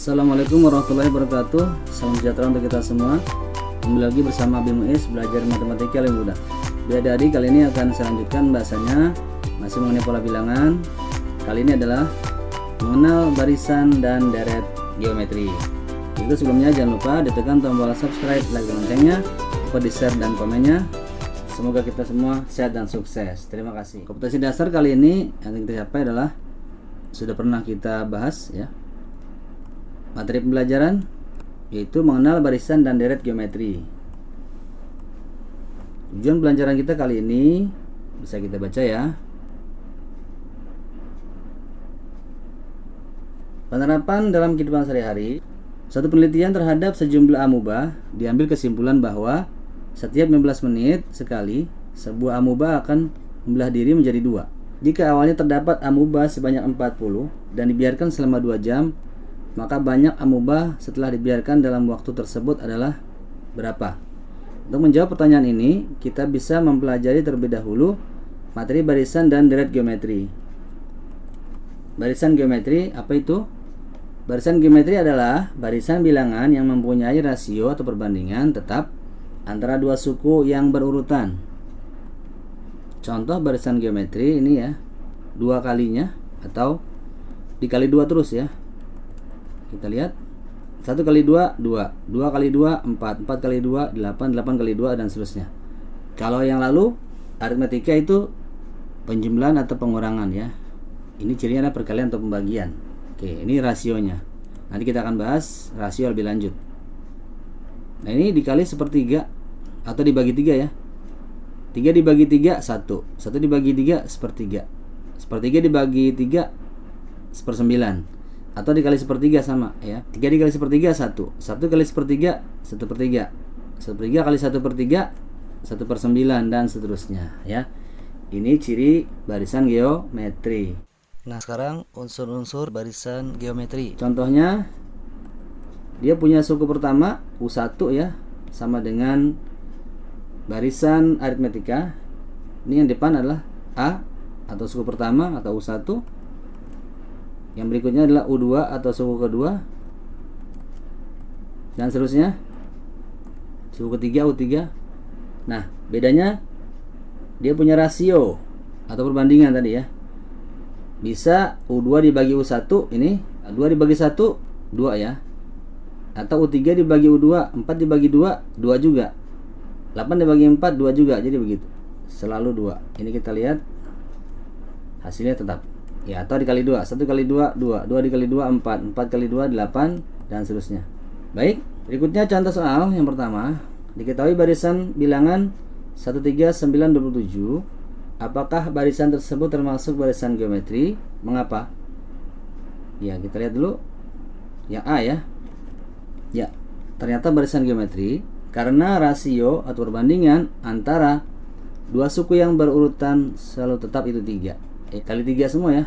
Assalamualaikum warahmatullahi wabarakatuh. Salam sejahtera untuk kita semua. Kembali lagi bersama Abi Muiz belajar matematika yang mudah. Adik-adik, kali ini akan saya lanjutkan bahasanya masih mengenai pola bilangan. Kali ini adalah mengenal barisan dan deret geometri. Itu sebelumnya jangan lupa ditekan tombol subscribe, like, dan loncengnya, lupa di share dan komennya. Semoga kita semua sehat dan sukses. Terima kasih. Kompetensi dasar kali ini yang kita capai adalah sudah pernah kita bahas ya. Materi pembelajaran yaitu mengenal barisan dan deret geometri. Tujuan pelajaran kita kali ini bisa kita baca ya. Penerapan dalam kehidupan sehari-hari. Satu penelitian terhadap sejumlah amuba diambil kesimpulan bahwa setiap 15 menit sekali sebuah amuba akan membelah diri menjadi dua. Jika awalnya terdapat amuba sebanyak 40 dan dibiarkan selama 2 jam, maka banyak amuba setelah dibiarkan dalam waktu tersebut adalah berapa? Untuk menjawab pertanyaan ini, kita bisa mempelajari terlebih dahulu materi barisan dan deret geometri. Barisan geometri apa itu? Barisan geometri adalah barisan bilangan yang mempunyai rasio atau perbandingan tetap antara dua suku yang berurutan. Contoh barisan geometri ini ya, 2 kalinya atau dikali 2 terus ya. Kita lihat 1 kali 2, 2 2 kali 2, 4 4 kali 2, 8 8 kali 2 dan seterusnya. Kalau yang lalu aritmetika itu penjumlahan atau pengurangan ya. Ini cirinya adalah perkalian atau pembagian. Oke, ini rasionya. Nanti kita akan bahas rasio lebih lanjut. Nah, ini dikali sepertiga atau dibagi 3 ya. 3 dibagi 3 1, 1 dibagi 3 sepertiga, sepertiga dibagi 3 sepersembilan, atau dikali sepertiga sama ya. 3 dikali sepertiga 1, 1 kali sepertiga 1/3, 1/3 kali 1/3 1/9 dan seterusnya ya. Ini ciri barisan geometri. Nah, sekarang unsur-unsur barisan geometri. Contohnya dia punya suku pertama U1 ya, sama dengan barisan aritmetika. Ini yang depan adalah A atau suku pertama atau U1. Yang berikutnya adalah U2 atau suku kedua, dan seterusnya suku ketiga U3. Nah, bedanya dia punya rasio atau perbandingan tadi ya. Bisa U2 dibagi U1, ini 2 dibagi 1 2 ya. Atau U3 dibagi U2, 4 dibagi 2 2 juga. 8 dibagi 4 2 juga. Jadi begitu. Selalu 2. Ini kita lihat hasilnya tetap ya, atau dikali 2, 1 kali 2 2, 2 dikali 2 4, 4 kali 2 8 dan seterusnya. Baik, berikutnya contoh soal yang pertama. Diketahui barisan bilangan 1 3 9 27. Apakah barisan tersebut termasuk barisan geometri? Mengapa? Ya, kita lihat dulu yang A ya. Ya, ternyata barisan geometri karena rasio atau perbandingan antara dua suku yang berurutan selalu tetap itu 3. Kali 3 semua ya.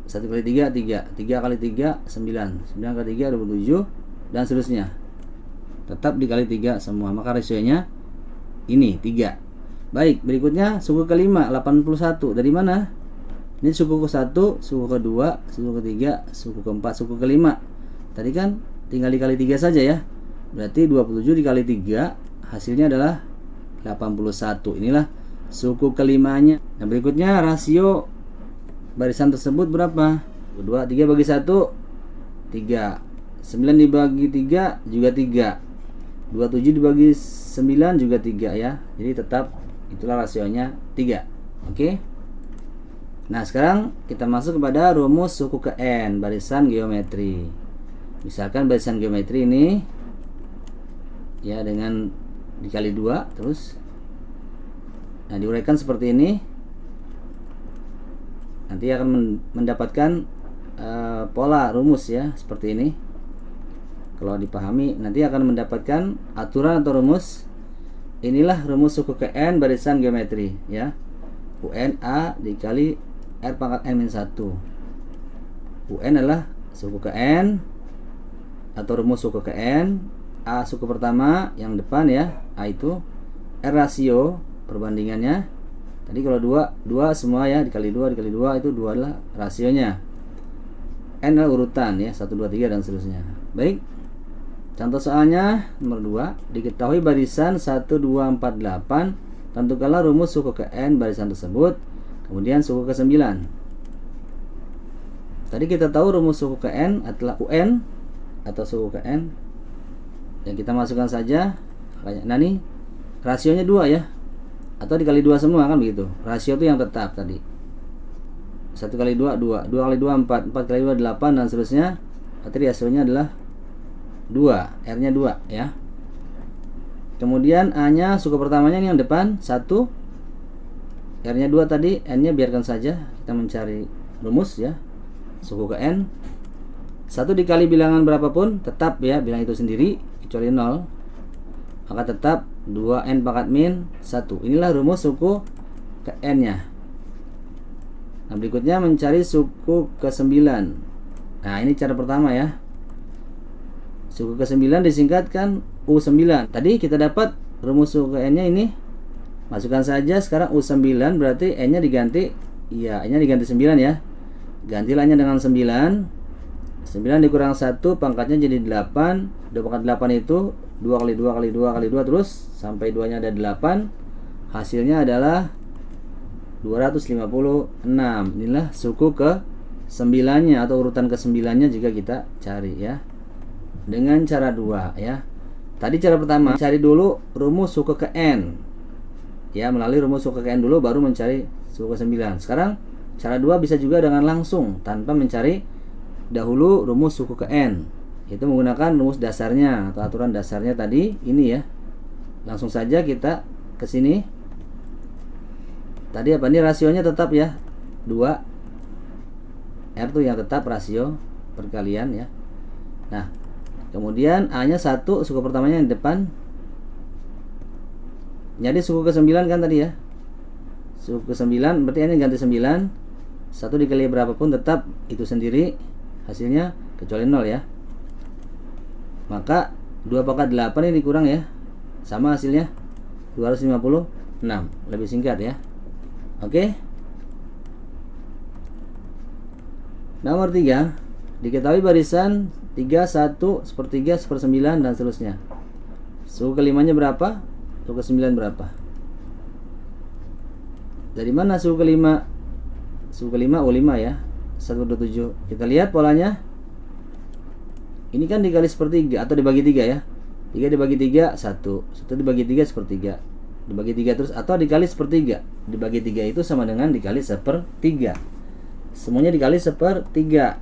1 kali 3 3, 3 kali 3 9, 9 kali 3 27 dan seterusnya. Tetap dikali 3 semua, maka rasionya ini 3. Baik, berikutnya suku kelima 81. Dari mana? Ini suku ke-1, suku kedua, suku ketiga, suku keempat, suku kelima. Tadi kan tinggal dikali 3 saja ya. Berarti 27 dikali 3 hasilnya adalah 81. Inilah suku kelimanya. Nah, berikutnya rasio barisan tersebut berapa? 2 3 bagi 1 3, 9 dibagi 3 juga 3, 27 dibagi 9 juga 3 ya. Jadi tetap itulah rasionya 3. Oke. Nah, sekarang kita masuk kepada rumus suku ke N barisan geometri. Misalkan barisan geometri ini ya dengan dikali 2 terus. Nah, diuraikan seperti ini. Nanti akan mendapatkan pola rumus ya seperti ini. Kalau dipahami nanti akan mendapatkan aturan atau rumus. Inilah rumus suku ke N barisan geometri ya. UN A dikali R pangkat N-1. UN adalah suku ke N atau rumus suku ke N. A suku pertama yang depan ya, A itu. R rasio perbandingannya. Tadi kalau 2 semua ya, dikali 2 itu 2 adalah rasionya. N adalah urutan ya, 1, 2, 3 dan seterusnya. Baik. Contoh soalnya nomor 2, diketahui barisan 1, 2, 4, 8. Tentukanlah rumus suku ke N barisan tersebut. Kemudian suku ke 9. Tadi kita tahu rumus suku ke N adalah UN atau suku ke N. Yang kita masukkan saja. Nah ini rasionya 2 ya. Atau dikali 2 semua kan begitu. Rasio itu yang tetap tadi. 1 kali 2, 2. 2 kali 2, 4. 4 kali 2, 8 dan seterusnya. Berarti rasionya adalah 2. R-nya 2 ya. Kemudian A-nya suku pertamanya ini yang depan 1. R-nya 2 tadi. N-nya biarkan saja. Kita mencari rumus ya. Suku ke N. 1 dikali bilangan berapapun tetap ya, bilang itu sendiri kecuali 0. Maka tetap 2N pangkat min 1. Inilah rumus suku ke N-nya. Nah, berikutnya mencari suku ke 9. Nah, ini cara pertama ya. Suku ke 9 disingkatkan U9. Tadi kita dapat rumus suku ke N-nya ini. Masukkan saja sekarang U9 berarti N-nya diganti. Iya, N-nya diganti 9 ya. Gantilah nya dengan 9. 9 dikurang 1 pangkatnya jadi 8. 2 pangkat 8 itu 2 kali 2 kali 2 kali 2 terus sampai 2 nya ada 8. Hasilnya adalah 256. Inilah suku ke 9 nya atau urutan ke 9 nya jika kita cari ya. Dengan cara 2 ya. Tadi cara pertama cari dulu rumus suku ke N. Ya, melalui rumus suku ke N dulu baru mencari suku ke 9. Sekarang cara 2 bisa juga dengan langsung tanpa mencari dahulu rumus suku ke N. Itu menggunakan rumus dasarnya atau aturan dasarnya tadi ini ya. Langsung saja kita ke sini. Tadi apa, ini rasionya tetap ya 2. R itu yang tetap rasio perkalian ya. Nah, kemudian A nya 1, suku pertamanya yang depan. Jadi suku ke 9 kan tadi ya. Suku ke 9 berarti N ganti 9. 1 dikali berapapun tetap itu sendiri hasilnya kecuali 0 ya. Maka 2 pangkat 8 ini kurang ya. Sama hasilnya 256. Lebih singkat ya. Oke. Nomor 3, diketahui barisan 3, 1, 1/3, 1/9 dan seterusnya. Suku kelimanya berapa? Suku ke 9 berapa? Dari mana suku kelima? Suku kelima U5 ya. 1/7. Kita lihat polanya. Ini kan dikali 1/3 atau dibagi 3 ya. 3 dibagi 3 1. 1 dibagi 3 1/3. Dibagi 3 terus atau dikali 1/3. Dibagi 3 itu sama dengan dikali 1/3. Semuanya dikali 1/3.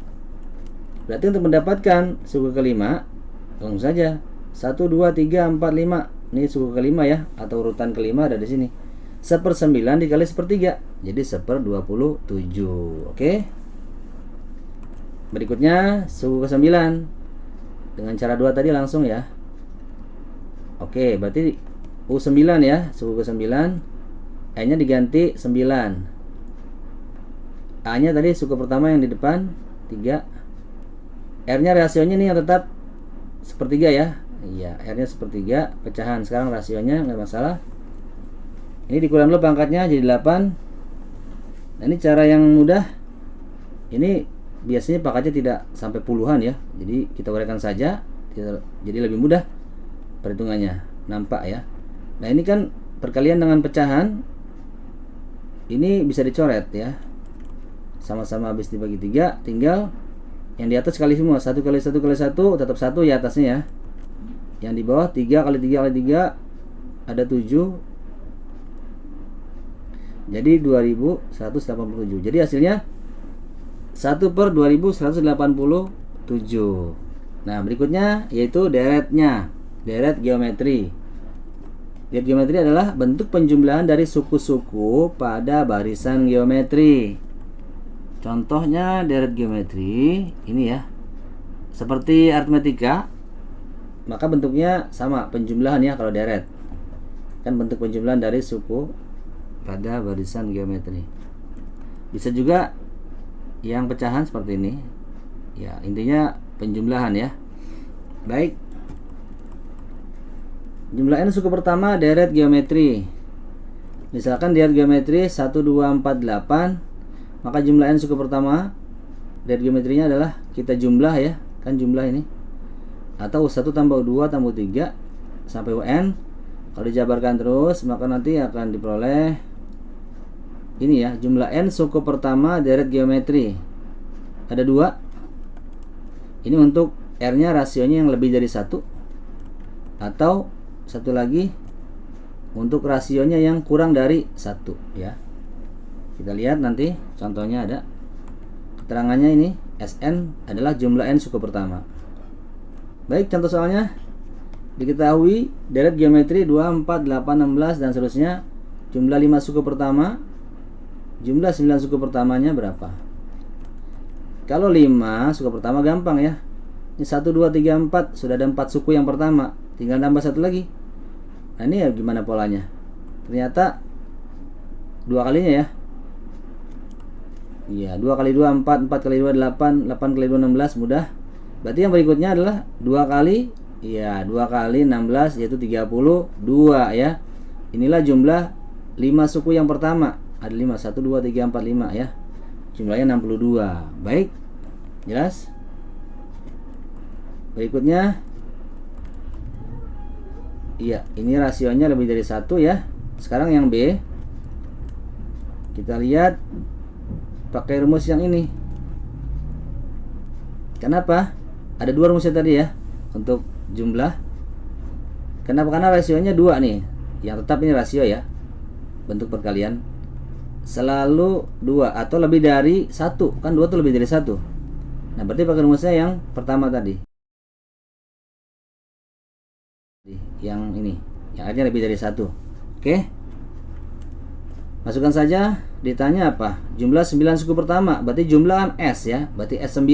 Berarti untuk mendapatkan suku kelima langsung saja 1, 2, 3, 4, 5. Ini suku kelima ya, atau urutan kelima ada di sini. 1/9 dikali 1/3 jadi 1/27. Oke. Berikutnya suku ke 9 dengan cara 2 tadi langsung ya. Oke, berarti U9 ya, suku ke 9. N-nya diganti 9. A-nya tadi suku pertama yang di depan 3. R-nya rasionya nih yang tetap 1/3 ya. Iya, R-nya 1/3 pecahan. Sekarang rasionya nggak masalah. Ini dikurang dulu pangkatnya jadi 8. Nah, ini cara yang mudah. Ini biasanya pangkatnya tidak sampai puluhan ya. Jadi kita uraikan saja. Jadi lebih mudah perhitungannya. Nampak ya. Nah, ini kan perkalian dengan pecahan. Ini bisa dicoret ya. Sama-sama habis dibagi 3, tinggal yang di atas kali semua. 1 kali 1 kali 1 tetap 1 ya atasnya ya. Yang di bawah 3 kali 3 kali 3 ada 7. Jadi 2187. Jadi hasilnya 1/2187. Nah, berikutnya yaitu deretnya. Deret geometri. Deret geometri adalah bentuk penjumlahan dari suku-suku pada barisan geometri. Contohnya deret geometri ini ya. Seperti aritmetika, maka bentuknya sama penjumlahan ya kalau deret. Kan bentuk penjumlahan dari suku pada barisan geometri. Bisa juga yang pecahan seperti ini. Ya, intinya penjumlahan ya. Baik. Jumlah N suku pertama deret geometri. Misalkan deret geometri 1, 2, 4, 8. Maka jumlah N suku pertama deret geometrinya adalah kita jumlah ya, kan jumlah ini, atau U1 tambah U2 tambah U3 sampai UN. Kalau dijabarkan terus, maka nanti akan diperoleh ini ya, jumlah N suku pertama deret geometri. Ada 2. Ini untuk R-nya rasionya yang lebih dari 1, atau satu lagi untuk rasionya yang kurang dari 1 ya. Kita lihat nanti contohnya ada. Keterangannya ini Sn adalah jumlah N suku pertama. Baik, contoh soalnya. Diketahui deret geometri 2, 4, 8, 16 dan seterusnya. Jumlah 5 suku pertama, jumlah 9 suku pertamanya berapa? Kalau 5 suku pertama gampang ya. Ini 1, 2, 3, 4, sudah ada 4 suku yang pertama, tinggal tambah satu lagi. Nah, ini ya gimana polanya? Ternyata 2 kalinya ya. Iya, 2 kali 2 4, 4 kali 2 8, 8 kali 2 16, mudah. Berarti yang berikutnya adalah 2 kali, iya, 2 kali 16 yaitu 32 ya. Inilah jumlah 5 suku yang pertama. Ada 5, 1 2 3 4 5 ya. Jumlahnya 62. Baik. Jelas? Berikutnya, iya, ini rasionya lebih dari 1 ya. Sekarang yang B, kita lihat pakai rumus yang ini. Kenapa? Ada 2 rumusnya tadi ya untuk jumlah. Kenapa? Karena rasionya 2 nih. Yang tetap ini rasio ya, bentuk perkalian selalu 2 atau lebih dari 1. Kan 2 itu lebih dari 1. Nah, berarti pakai rumusnya yang pertama tadi, yang ini, yang artinya lebih dari 1. Oke, masukkan saja. Ditanya apa? Jumlah 9 suku pertama, berarti jumlah kan S ya, berarti S9.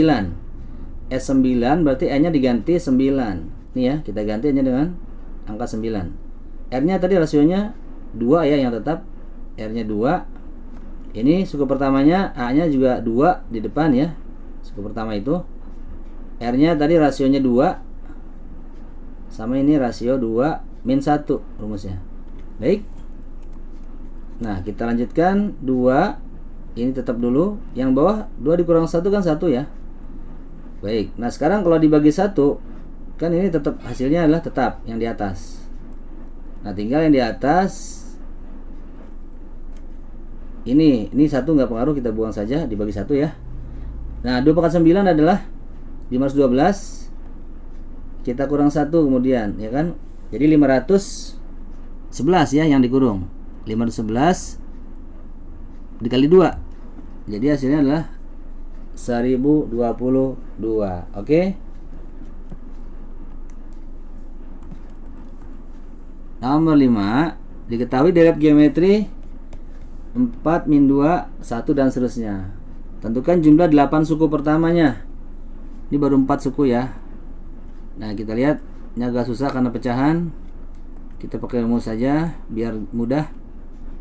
S9 berarti N-nya diganti 9. Nih ya, kita ganti N-nya dengan angka 9. R-nya tadi rasionya 2 ya, yang tetap R-nya 2. Ini suku pertamanya, A-nya juga 2 di depan ya. Suku pertama itu R-nya tadi rasionya 2, sama ini rasio 2 min 1 rumusnya. Baik. Nah, kita lanjutkan 2. Ini tetap dulu. Yang bawah 2 dikurang 1 kan 1 ya. Baik. Nah, sekarang kalau dibagi 1, kan ini tetap hasilnya adalah tetap yang di atas. Nah, tinggal yang di atas ini 1 nggak pengaruh, kita buang saja, dibagi 1 ya. Nah, 2 pangkat 9 adalah 512. Kita kurang 1 kemudian ya kan. Jadi 511 ya yang dikurung. 511 dikali 2. Jadi hasilnya adalah 1022. Oke. Nomor 5, diketahui deret geometri 4 min 2 1 dan seterusnya. Tentukan jumlah 8 suku pertamanya. Ini baru 4 suku ya. Nah, kita lihat ini agak susah karena pecahan. Kita pakai rumus saja biar mudah.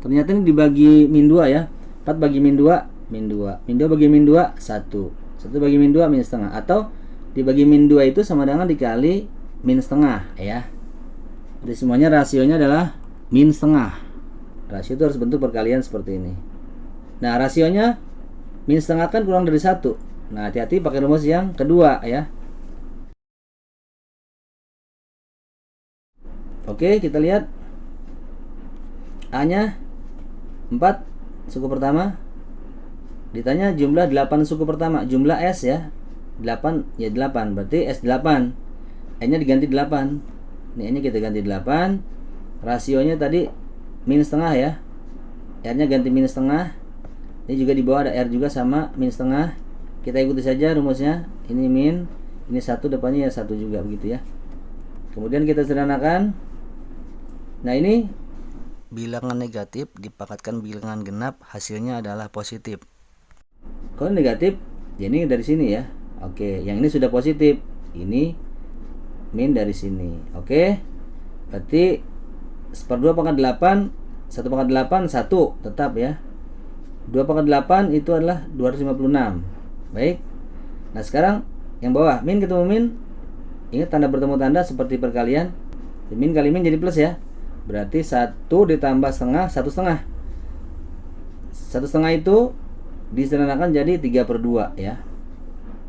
Ternyata ini dibagi min 2 ya. 4 bagi min 2, min 2. Min 2 bagi min 2, 1. 1 bagi min 2, min setengah. Atau dibagi min 2 itu sama dengan dikali min setengah ya. Jadi semuanya rasionya adalah min setengah. Rasio itu harus bentuk perkalian seperti ini. Nah, rasionya min setengah kan kurang dari 1. Nah, hati-hati pakai rumus yang kedua ya. Oke, kita lihat A-nya 4 suku pertama. Ditanya jumlah 8 suku pertama. Jumlah S ya, 8 ya 8, berarti S8. N-nya diganti 8. Ini N-nya kita ganti 8. Rasionya tadi min setengah ya. R-nya ganti min setengah. Ini juga di bawah ada R juga sama min setengah. Kita ikuti saja rumusnya. Ini min, ini 1 depannya ya 1 juga begitu ya. Kemudian kita sederhanakan. Nah, ini bilangan negatif dipangkatkan bilangan genap, hasilnya adalah positif. Kalau negatif, jadi dari sini ya. Oke, yang ini sudah positif. Ini min dari sini. Oke. Berarti 1/2 pangkat 8, 1 pangkat 8 1 tetap ya. 2 pangkat 8 itu adalah 256. Baik. Nah, sekarang yang bawah min ketemu min. Ingat tanda bertemu tanda seperti perkalian. Min kali min jadi plus ya. Berarti 1 ditambah setengah, 1 setengah. 1 setengah itu disederhanakan jadi 3/2 ya.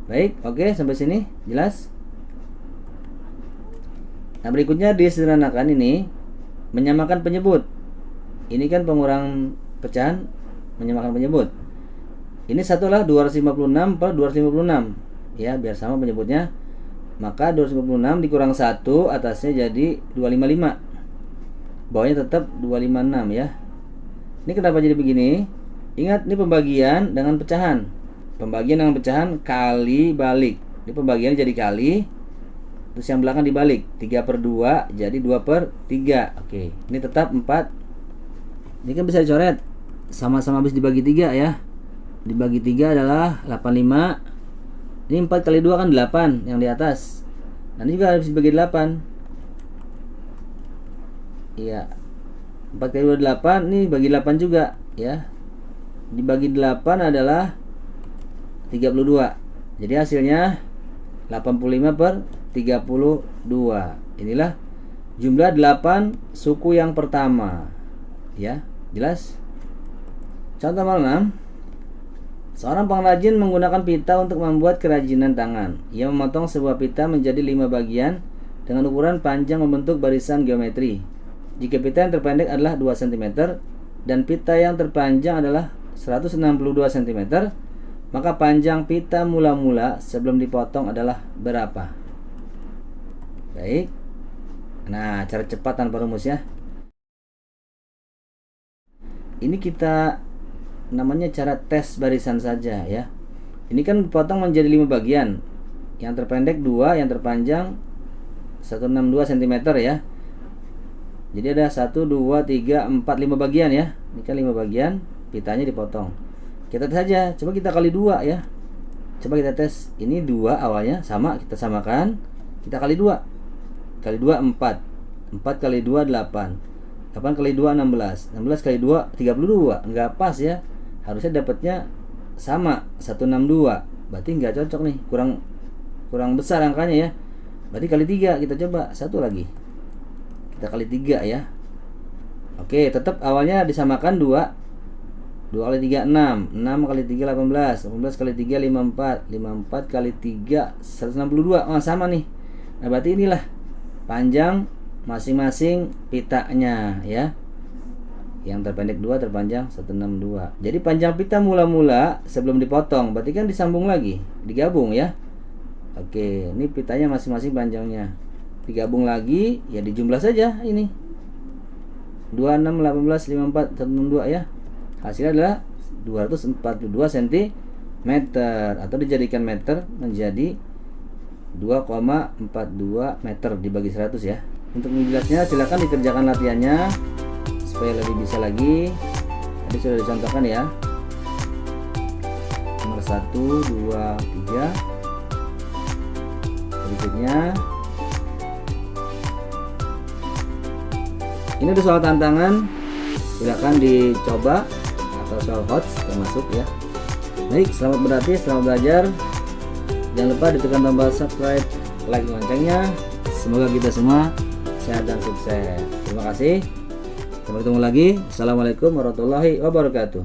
Baik, oke, sampai sini jelas. Nah, berikutnya disederhanakan ini menyamakan penyebut. Ini kan pengurang pecahan menyamakan penyebut. Ini satu lah 256 per 256. Ya, biar sama penyebutnya. Maka 256 dikurang 1 atasnya jadi 255. Bawahnya tetap 256 ya. Ini kenapa jadi begini? Ingat, ini pembagian dengan pecahan. Pembagian dengan pecahan kali balik. Ini pembagian jadi kali, terus yang belakang dibalik. 3/2 jadi 2/3. Oke, ini tetap 4. Ini kan bisa dicoret. Sama-sama habis dibagi 3 ya. Dibagi 3 adalah 85. Ini 4 kali 2 kan 8 yang di atas. Nanti juga harus dibagi 8. Iya. 4 kali 2 8, ini bagi 8 juga ya. Dibagi 8 adalah 32. Jadi hasilnya 85/32. Inilah jumlah 8 suku yang pertama. Ya, jelas? Contoh nomor 6. Seorang pengrajin menggunakan pita untuk membuat kerajinan tangan. Ia memotong sebuah pita menjadi 5 bagian dengan ukuran panjang membentuk barisan geometri. Jika pita yang terpendek adalah 2 cm dan pita yang terpanjang adalah 162 cm, maka panjang pita mula-mula sebelum dipotong adalah berapa? Baik. Nah, cara cepat tanpa rumus ya. Ini kita namanya cara tes barisan saja ya. Ini kan dipotong menjadi 5 bagian. Yang terpendek 2, yang terpanjang 162 cm ya. Jadi ada 1, 2, 3, 4, 5 bagian ya. Ini kan 5 bagian, pitanya dipotong. Kita tes saja, coba kita kali 2 ya. Coba kita tes. Ini 2 awalnya sama, kita samakan. Kita kali 2. Kali 2 4. 4 kali 2 8. 8 kali 2 16. 16 kali 2 32. Enggak pas ya. Harusnya dapatnya sama 162. Berarti enggak cocok nih, kurang besar angkanya ya. Berarti kali 3, kita coba satu lagi. Kita kali 3 ya. Oke, tetap awalnya disamakan 2. 2 kali 3 6. 6 kali 3 18. 18 kali 3 54. 54 kali 3 162. Oh, sama nih. Nah, berarti inilah panjang masing-masing pitanya ya. Yang terpendek 2, terpanjang 162. Jadi panjang pita mula-mula sebelum dipotong, berarti kan disambung lagi, digabung ya. Oke, ini pitanya masing-masing panjangnya. Digabung lagi, ya dijumlah saja ini. 26, 18, 54, 162 ya. Hasilnya adalah 242 cm atau dijadikan meter menjadi 2,42 meter dibagi 100 ya. Untuk menjelasnya silakan dikerjakan latihannya supaya lebih bisa lagi. Tadi sudah dicontohkan ya. Nomor 1, 2, 3. Berikutnya ini ada soal tantangan, silakan dicoba, atau soal HOTS termasuk ya. Baik, selamat berlatih, selamat belajar. Jangan lupa ditekan tombol subscribe, like loncengnya. Semoga kita semua sehat dan sukses. Terima kasih. Sampai ketemu lagi. Assalamualaikum warahmatullahi wabarakatuh.